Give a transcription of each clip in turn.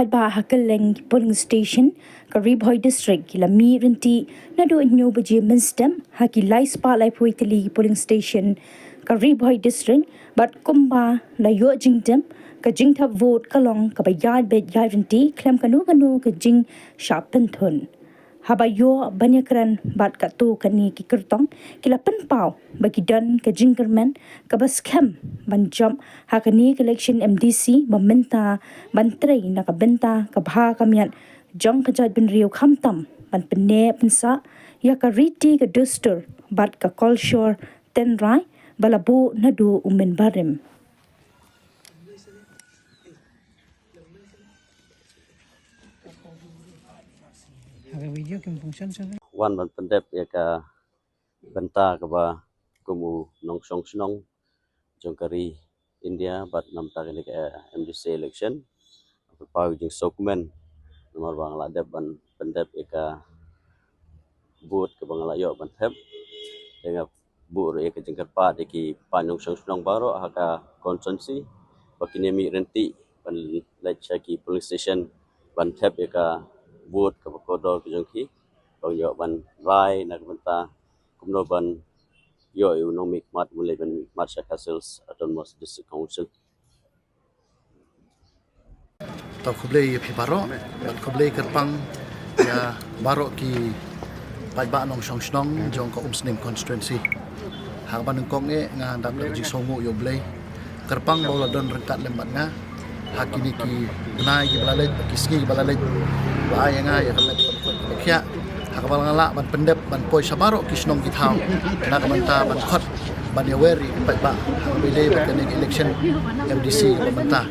ba hakaleng polling station ka Ribhoi district kila mi rinti na do nyo baje minstem haki lai spa lai poitali polling station ka Ribhoi district bat kumba la yo jingdem ka jingtha vote kalong ka bayad bet yai rinti klem kanu ka jing sharpen thun habayo banyakran bat ka tu kani ki kertong kila penpau bagi dan ka jingkermen ka baskem banjam hakani election MDC meminta bantrai na ka benta ka bha kamian jong ka jat bin riu khamtam ban pene pensa ya ka riti ka dustur bat ka kolshor tenrai balabu nadu umen barim wan ban pendep ya ka benta ka ba kumu nong song snong jongkari India bat nam ta ni ka MDC election pa jing sokmen nomor bang la dep ban pendep ya ka but ka bang la yo ban thep dengan bu ya ka jingkar pa de ki pa nong song snong baro ha ka constituency bakini mi renti ban lecha ki police station ban thep ya ka buat ke kodor ke jongki bang yo ban rai nak benta kumno ban yo nong mikmat mulai ban mikmat Castles autonomous district council tau kublai pi baro ban kublai kerpang ya baro ki pai ba nong song snong jong ko umsnim constituency ha ban kong e nga dam le ji songu yo blai kerpang bola don rengkat lembat nga hakini ki benai ki balalai ki ski balalai ba yang ya kan kya hakabal ngala ban pendep ban poi sabaro ki snong ki thau na kamanta ban khot ban ya weri pai ba bile ba kan election MDC kamanta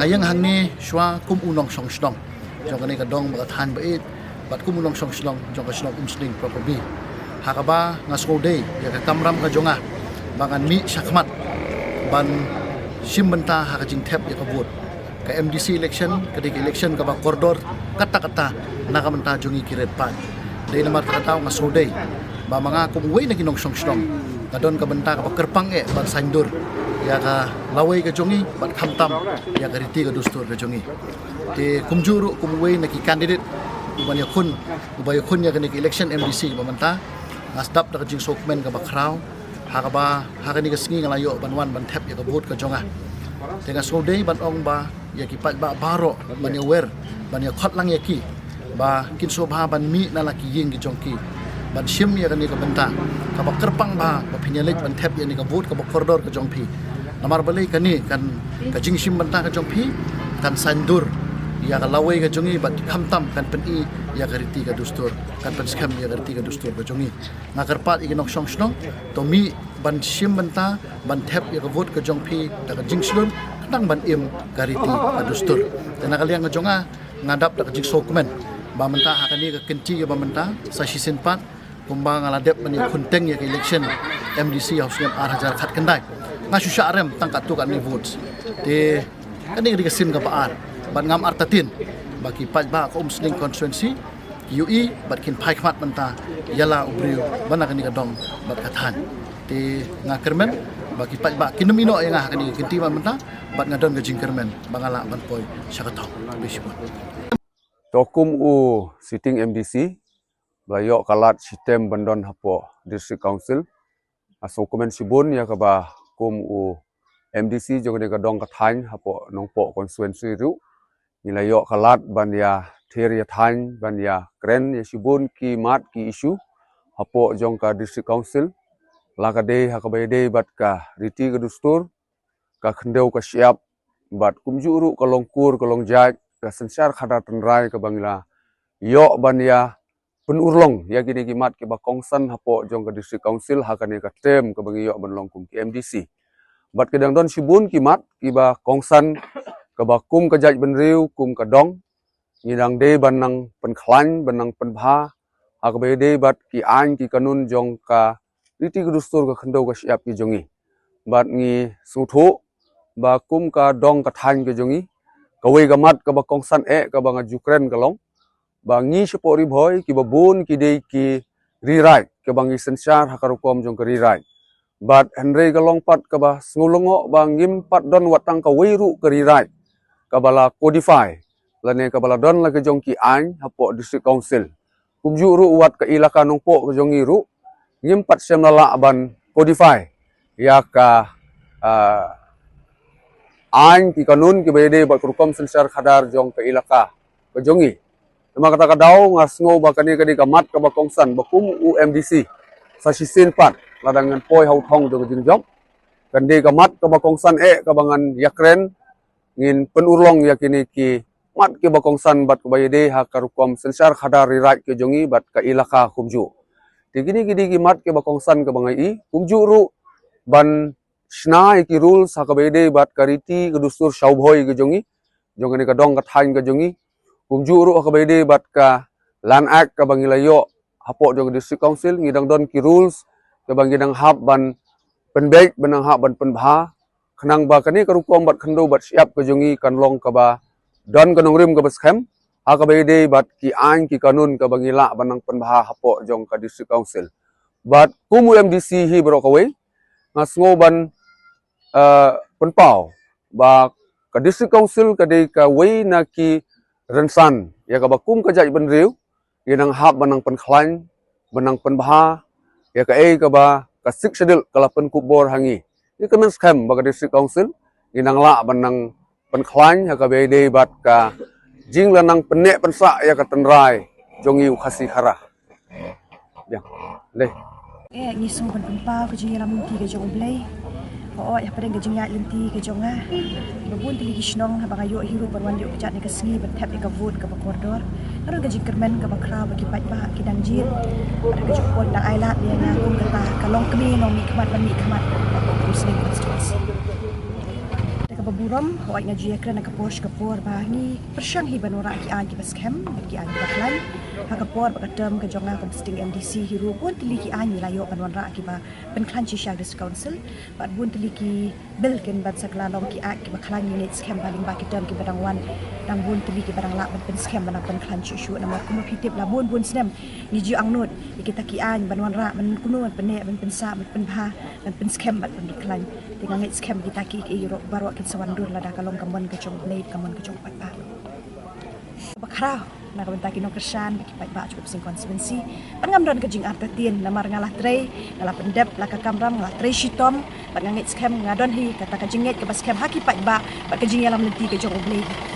ngayang hangni shwa kum unong song snong jong kan ka dong ba than ba it bat kum unong song snong jong ka snong umsning properly hakaba ngasko day ya ka kamram ka jonga bangan mi syakmat ban simbenta hakajing tap ya kabut ka MDC election ketika election ka ba koridor kata-kata nakamenta jongi kiret pa dai namar kata ngasodai ba mga kumway na kinong song kadon ka benta ka kerpang e ban sandur ya ka laway ka jongi ban khamtam ya ka riti ka dustur ka jongi te kumjuru kumway na ki candidate ubaya kun ya ka ni election MDC ba menta ngasdap na ka jing sokmen ka ba kraw hakaba hakani ka singi ngalayo banwan ban tap ya ka vote ka jonga tenga sodai ban ong ba ya ki pat ba baro ban ya wer ban ya khot lang ya ki ba kin sobha ban mi na laki ying ki jongki ban shim ya kan ni ka benta ka ba kerpang ba pinyalit ban tap ya ni ka vote ka ba koridor ka jongpi namar balai kani kan ka jing shim benta ka jongpi kan sandur ya ka lawai ka jongi bat khamtam kan peni ya ka riti ka dustur kan penskam ya ka riti ka dustur ka jongi ngakarpat ikinok song snong to mi ban shim benta ban tap ya ka vote ka jongpi da ka jing slun kadang ban im ka riti ka dustur tenakaliang ka jonga ngadap da ka jing sokmen ba menta hakani ka kenci ya ba menta sa sisin pat kumbang aladep mani kunteng ya ka election MDC house ngam hajar khat kendai ngasu syarem tangkat tu kan ni votes te kani ka sim ka paar ban ngam artatin baki pat ba ko umsling constituency UI bat kin pai khmat menta yala ubriu bana kani ka dong bat kathan te ngakermen baki pat ba kinemino yang hakani kinti ba menta bat ngadon ka jingkermen bangala ban poi syakatau bisipun Tokum sitting MDC bayok kalat sistem bandon hapo district council asokumen sibun ya kaba kum MDC jogene kadong kathain hapo nongpo constituency ru nilayok kalat ban ya theria thain ban ya kren ya sibun ki mat ki issue hapo jong ka district council lakade hakabede bat ka riti ka dustur ka khendeu ka siap bat kumjuru ka longkur ka longjaj ka sensar khada tenrai ka bangla yo ban ya penurlong ya gini gimat ke ba kongsan hapo jong ka district council hakane ka tem ka bangi yo ban longkum ki MDC bat kedang don sibun kimat ki ba kongsan ka ba kum ka jaj ban riu kum ka dong ngidang de banang penklan banang penbha hakabede bat ki an ki kanun jong ka riti gudustur ka khendau ka siap ki jongi bat ngi suthu ba kum ka dong ka than ka jongi kawai gamat ka ba kongsan ka ba nga Ukraine kalong ba ngi sipo Ribhoi ki babun ki dei ki rewrite ka ba ngi sensar hakarukom jong ka rewrite bat Henry kalong pat ka ba ngulungo ba ngim pat don watang ka weiru ka rewrite ka bala codify lane ka baladon la ke jong ki an hapo district council kumju ru wat ka ilaka nong po ke jong iru ngimpat sem la ban codify ya ka an ki kanun ki bede ba kurkom sensar khadar jong ka ilaka ke jongi nama kata kadau ngasngo ba kani kadi kamat ka ba kongsan ba kum UMDC sa sisin pat ladangan poi hau thong jong jingjok kandi kamat ka ba kongsan ka bangan yakren ngin penurlong yakini ki mat ke bakongsan bat ke bayade ha karukom sensar khadar rirat ke jongi bat ka ilaka kumju tigini gidi ki mat ke bakongsan ke bangai kumju ru ban sna ki rules ha ka bayade bat kariti ke dustur shaubhoi ke jongi jongani ka dong ka thain ke jongi kumju ru ha ka bayade bat ka land act ka bangilayo hapo jong district council ngidang don ki rules ke bangidang hab ban penbek benang hab ban penbha kenang ba kani karukom bat khando bat siap ke jongi kanlong ka ba don kanong rim ka baskem ha ka bayde bat ki an ki kanun ka bangila banang penbha hapo jong ka district council bat kum UMDC hi bro ka we ngasngo ban penpau ba ka district council ka de ka we na ki rensan ya ka ba kum ka jai ban riu ginang hab banang penklan banang penbha ya ka ka ba ka sik sedil kala pen kubor hangi ni kemen scam baga district council ginang la banang penklan ya ka bede bat ka jing lanang penek pensa ya ka tenrai jongi khasi khara ya le ngisung penpa ke jing lam ti ke jong blai ya pada ke jing ya linti ke jonga babun tili kisnong ba ayo hiru perwan dio kecak ni ke sengi betap ke vote ke koridor aru ke jing kermen ke bakra bagi pat ba ki dang jin ada ke jopon dang ailat dia ngakum kata kalong kemi no mi khamat muslim constituency Baburam, hoy nga jiya kena kaposh kapor bahangi persyang hiban ora ki an ki baskem ki an baklan hakapor bakatam ka jonga ka sting MDC hiru pun tiliki an ni layo kan wanra ki ba pen klanchi shag dis council bat bun tiliki bil ken bat sakla long ki ak ki baklan unit scam baling ba ki tam ki badang wan dang bun tiliki badang la bat pen scam banang pen klanchi shu nama kuma pitip la bun snem ni ji ang nut kita ki an ban wanra man kuno pen ne pen sa pen bha pen scam bat pen klan dengan ngit scam kita ki iro baro ki sawandur lada kalong kamon ke jong blade kamon ke jong patpa bakrau na kabantaki no kersan baki patpa cukup sing konstituensi pangamran ke jing artatien namar ngalah trei ngalah pendep la ka kamram ngalah trei shitom pat ngit scam ngadon hi kata ka jingit ke baskem haki patpa pat ke jing yalam lenti ke jong blade